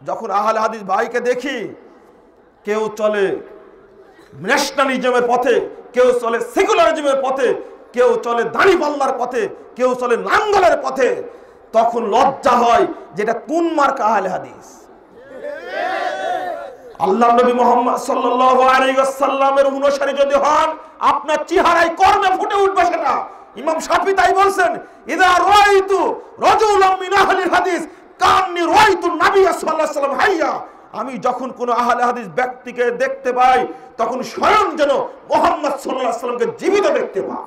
যখন আহলে হাদিস ভাইকে দেখি, কেউ চলে ন্যাশনালিজমের পথে, কেউ চলে সেকুলারিজমের পথে, কেউ চলে দাড়িপাল্লার পথে, কেউ চলে নাঙ্গলের পথে, তখন লজ্জা হয় যেটা কোন মার্কা আহলে হাদিস। আল্লাহ নবী মুহাম্মদ সাল্লাল্লাহু আলাইহি ওয়াসাল্লামের অনুসারী যদি হন, আপনার চেহারায় কর্মে ফুটে উঠবে সেটা। ইমাম শাফি তাই বলছেন, ইদা রাআইতু রাজুলাম মিন আহলিল হাদিস কান্নি রাআইতু নবী সাল্লাল্লাহু আলাইহি ওয়াসাল্লাম হাইয়া। আমি যখন কোন আহলে হাদিস ব্যক্তিকে দেখতে পাই, তখন স্বয়ং যেন মুহাম্মদ সাল্লাল্লাহু আলাইহি ওয়াসাল্লামকে জীবিত দেখতে পাই।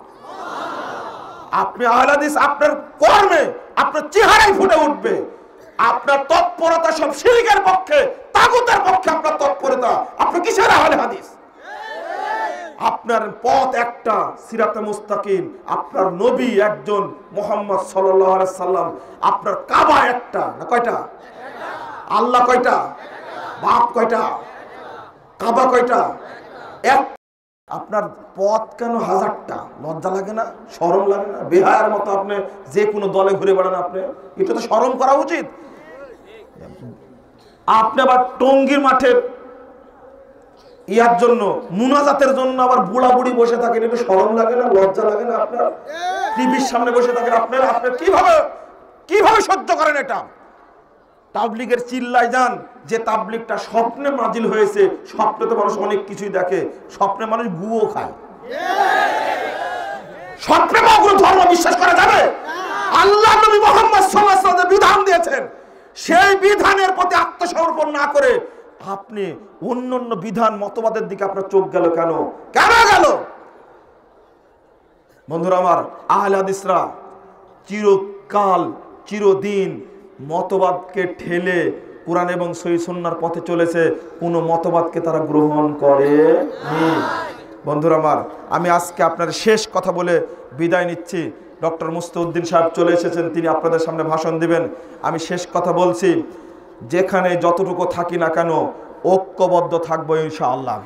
আপনি আহলে হাদিস, আপনার কর্মে, আপনার চেহারায় ফুটে উঠবে। আপনার তৎপরতা সব শিরকের পক্ষে, তাগুতের পক্ষে আপনার তৎপরতা। আপনি কিসের আহলে হাদিস? আপনার পথ একটা, সিরাতে মুস্তাকিম। আপনার নবী একজন, মুহাম্মদ সাল্লাল্লাহু আলাইহি সাল্লাম। আপনার কাবা একটা না কয়টা? আল্লাহ কয়টা? বাপ কয়টা? কাবা কয়টা? এক। আপনার পথ কেন হাজারটা? লজ্জা লাগে না? শরম লাগে না? বেহায়ার মতো আপনি যে কোনো দলে ঘুরে বেড়ান, আপনি এটা তো শরম করা উচিত। আপনি আবার টঙ্গীর মাঠের ইয়ার জন্য, মুনাজাতের জন্য আবার বুড়া বুড়ি বসে থাকেন, এটা শরম লাগে না? লজ্জা লাগে না? আপনার টিভির সামনে বসে থাকেন, আপনার কিভাবে সহ্য করেন এটা? তাবলিগের চিল্লায় যান যে তাবলিগটা স্বপ্নে নাজিল হয়েছে। স্বপ্নে তো মানুষ অনেক কিছুই দেখে, স্বপ্নে মানুষ গুও খায়। স্বপ্নে কোনো ধর্ম বিশ্বাস করা যাবে? আল্লাহ নবী মুহাম্মদ সাল্লাল্লাহু আলাইহি ওয়াসাল্লাম বিধান দিয়েছেন, সেই বিধানের প্রতি আত্মসমর্পণ না করে আপনি অন্য বিধান মতবাদের দিকে আপনার চোখ গেল কেন? কেন গেল? বন্ধুরা আমার, আহলে হাদিসরা চিরকাল চিরদিন মতবাদকে ঠেলে কুরআন এবং সহিহ সুন্নাহর পথে চলেছে, কোনো মতবাদকে তারা গ্রহণ করেনি। বন্ধুরা আমার, আমি আজকে আপনার শেষ কথা বলে বিদায় নিচ্ছি। ডক্টর মুস্তাউদ্দিন সাহেব চলে এসেছেন, তিনি আপনাদের সামনে ভাষণ দিবেন। আমি শেষ কথা বলছি, যেখানে যতটুকু থাকি না কেন ঐক্যবদ্ধ থাকবো ইনশাআল্লাহ।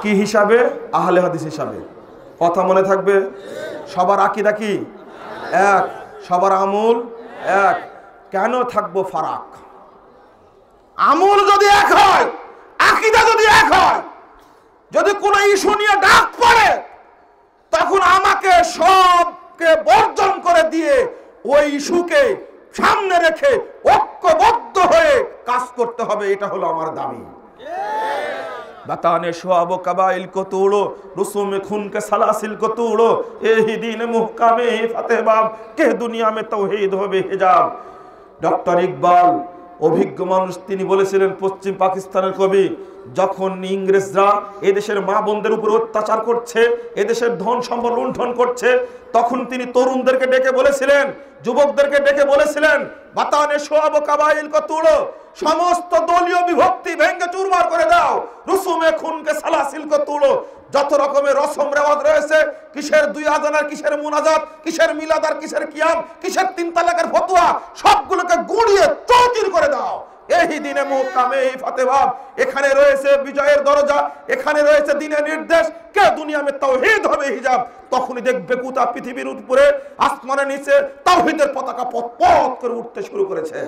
কি হিসাবে? আহলে হাদিস হিসাবে। কথা মনে থাকবে? সবার আকীদা কি এক, সবার আমল এক। কেন থাকবো ফারাক? আমল যদি এক হয়, আকীদা যদি এক হয়, যদি কোনো ইস্যু নিয়ে ডাক পড়ে, তখন আমাকে সবকে বর্জন করে দিয়ে ওই ইস্যুকে সামনে রেখে ঐক্যবদ্ধ হয়ে কাজ করতে হবে। এটা হলো আমার দাবি। बताने शुआब कबाइल को तोड़ो, रसूम खून के सलासिल को तोड़ो, यही दीन मुहकामे फतेह बाब के दुनिया में तौहीद हो बेहिजाब। ডক্টর ইকবাল অভিজ্ঞ মানুষ, তিনি বলেছিলেন, পশ্চিম পাকিস্তানের কবি, যখন ইংরেজরা এদেশের মা বোনদের উপর অত্যাচার করছে, এদেশের ধন সম্পদ লুণ্ঠন করছে, তখন তিনি তরুণদেরকে ডেকে বলেছিলেন, যুবকদেরকে ডেকে বলেছিলেন, বাতানে শোয়াব কাবাইল কো তুড়ো, সমস্ত দলীয় বিভক্তি ভেঙে চুরমার করে দাও, রুসুমে খুনকে সালাসিল কো তুড়ো। যত রকমের রসম রেওয়াজ রয়েছে, কিসের দুই আজানার, কিসের মুনাজাত, কিসের মিলাদ আর কিসের কিয়াম, কিসের তিন তালাকের ফতোয়া, সবগুলোকে গুঁড়িয়ে চৌচির করে দাও। এই দিনে মুহকামে ফতেহ বাব, এখানে রয়েছে বিজয়ের দরজা, এখানে রয়েছে দিনের নির্দেশ, কে দুনিয়া মে তাওহীদ হবে হিজাব। তখনই দেখবে গোটা পৃথিবীর উপরে, আসমানের নিচে তাওহীদের পতাকা পথ পথ করে উঠতে শুরু করেছে।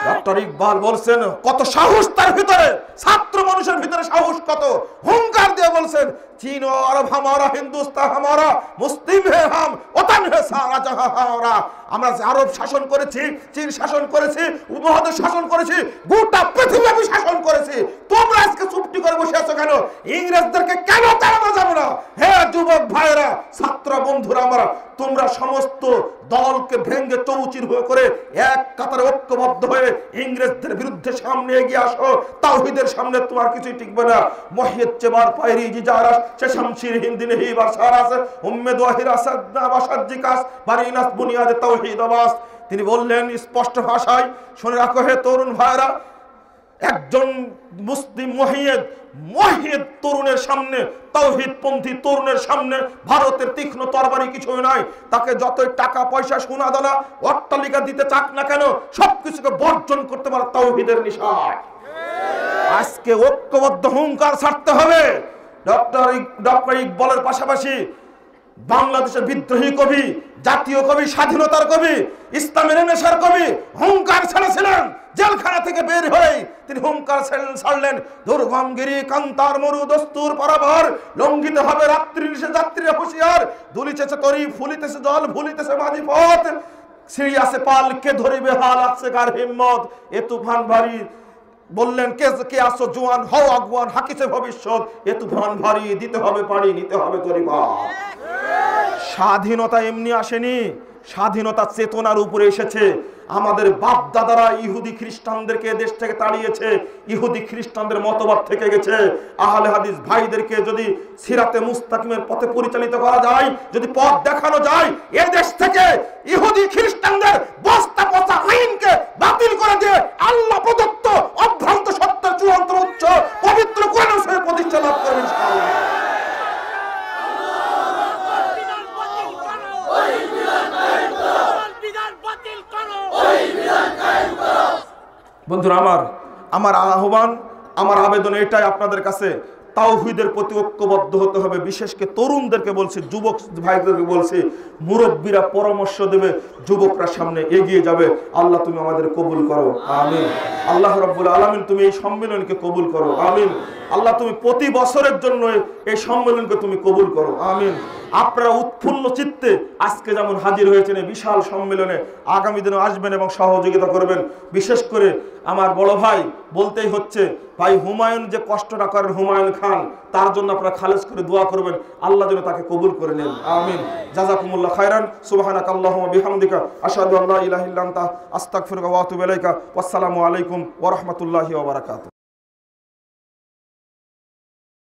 ডক্টর ইকবাল বলছেন, কত সাহস তার ভিতরে, ছাত্র মানুষের ভিতরে সাহস কত, হুঙ্কার দিয়ে বলছেন, চীন ও আরব হামারা, হিন্দুস্তান হামারা, মুসলিম হে হাম, ওতান হে সারা জাহাঁ হামারা। আমরা আরব শাসন করেছি, চীন শাসন করেছি, উপমহাদেশ শাসন করেছি, গোটা পৃথিবী আমি শাসন করেছি। তোমরা আজকে চুপটি করে বসে আছো কেন? ইংরেজদেরকে কেন তাড়ানো যাবে না? হে যুবক ভাইরা, ছাত্র বন্ধুরা আমরা, তোমরা সমস্ত দলকে ভেঙে চৌচির করে এক কাতারে ঐক্যবদ্ধ হয়ে ইংরেজদের বিরুদ্ধে সামনে এগিয়ে আসো। তাওহীদের সামনে তোমার কিছুই টিকবে না। মহিয়ত চেবার পায়রি জিজারাস সে শামশির হিন্দি নেহি বাসারাস উম্মে দোহিরা সাদনা বাসাজ্জিকাস বারিনাস বুনিয়াদে তাওহীদ বাস। তিনি বললেন স্পষ্ট ভাষায়, শুনে রাখো হে তরুণ ভাইরা, একজন মুসলিম মুহিদ তরুণের সামনে, তাওহীদপন্থী তরুণের সামনে ভারতের তীক্ষ্ণ তরবারি কিছুই নাই। তাকে যতই টাকা পয়সা, সোনা দানা, অট্টালিকা দিতে চাক না কেন, সবকিছুকে বর্জন করতে পারে তাওহীদের নিশায়। আজকে ঐক্যবদ্ধ হুঙ্কার ছাড়তে হবে। ডক্টর ইকবালের পাশাপাশি বাংলাদেশের বিদ্রোহী কবি, জাতীয় কবি, স্বাধীনতার কবি, ইসলামের নেশার কবি হুঙ্কার ছেড়েছিলেন। জেলখানা থেকে বের হয়ে তিনি হুঙ্কার ছাড়লেন, দুর্গমগিরি কান্তার মরু দস্তুর পারাবার, লঙ্ঘিত হবে রাত্রি নিশে যাত্রীরা হুঁশিয়ার, দুলিতেছে তরি ফুলিতেছে জল ভুলিতেছে মাঝি পথ, সিঁড়ি আছে পাল কে ধরিবে হাল, আছে কার হিম্মত, এ তুফান ভারী। বললেন কে কে আসো জোয়ান, হও আগুয়ান, হাকিছে ভবিষ্যৎ, এ তুফান ভারী, দিতে হবে পাড়ি, নিতে হবে তরিবা। স্বাধীনতা এমনি আসেনি, স্বাধীনতা চেতনার উপরে এসেছে। আমাদের বাপ দাদারা ইহুদি খ্রিস্টানদেরকে দেশ থেকে তাড়িয়েছে, ইহুদি খ্রিস্টানদের মতবাদ থেকে গেছে। আহলে হাদিস ভাইদেরকে যদি সিরাতে মুস্তাকিমের পথে পরিচালিত করা যায়, যদি পথ দেখানো যায়, এ দেশ থেকে ইহুদি খ্রিস্টানদের বস্তা পচা আইনকে বাতিল করে দিয়ে আল্লাহ প্রদত্ত অভ্রান্ত সত্যের চূড়ান্ত উচ্চ পবিত্র কোরআন শরীফ প্রতিষ্ঠা লাভ করবে ইনশাআল্লাহ। বন্ধুরা আমার আহ্বান, আমার আবেদন এটাই আপনাদের কাছে, তাওহীদের প্রতি ঐক্যবদ্ধ হতে হবে। বিশেষ করে তরুণদেরকে বলছি, যুবক ভাইদেরকে বলছি, মুরব্বীরা পরামর্শ দেবে, যুবকরা সামনে এগিয়ে যাবে। আল্লাহ তুমি আমাদের কবুল করো, আমিন। আল্লাহ রাব্বুল আলামিন তুমি এই সম্মেলনকে কবুল করো, আমিন। আল্লাহ তুমি প্রতি বছরের জন্য এই সম্মেলনকে তুমি কবুল করো, আমিন। আপনারা উৎফুল্ল চিত্তে আজকে যেমন হাজির হয়েছেন এই বিশাল সম্মেলনে, আগামী দিনে আসবেন এবং সহযোগিতা করবেন। বিশেষ করে আমার বড় ভাই বলতেই হচ্ছে, ভাই হুমায়ুন যে কষ্টটা করেন, হুমায়ুন খান, তার জন্য আপনারা খালেজ করে দোয়া করবেন, আল্লাহ যেন তাকে কবুল করে নেন, আমিন। জাযাকুমুল্লাহ খায়রান। সুবহানাকাল্লাহুম্মা বিহামদিকা আশহাদু আল্লা ইলাহা ইল্লা আনতা আস্তাগফিরুকা ওয়া আতুবু ইলাইকা। ওয়াসসালামু আলাইকুম ওয়া রাহমাতুল্লাহি ওয়া বারাকাতুহু।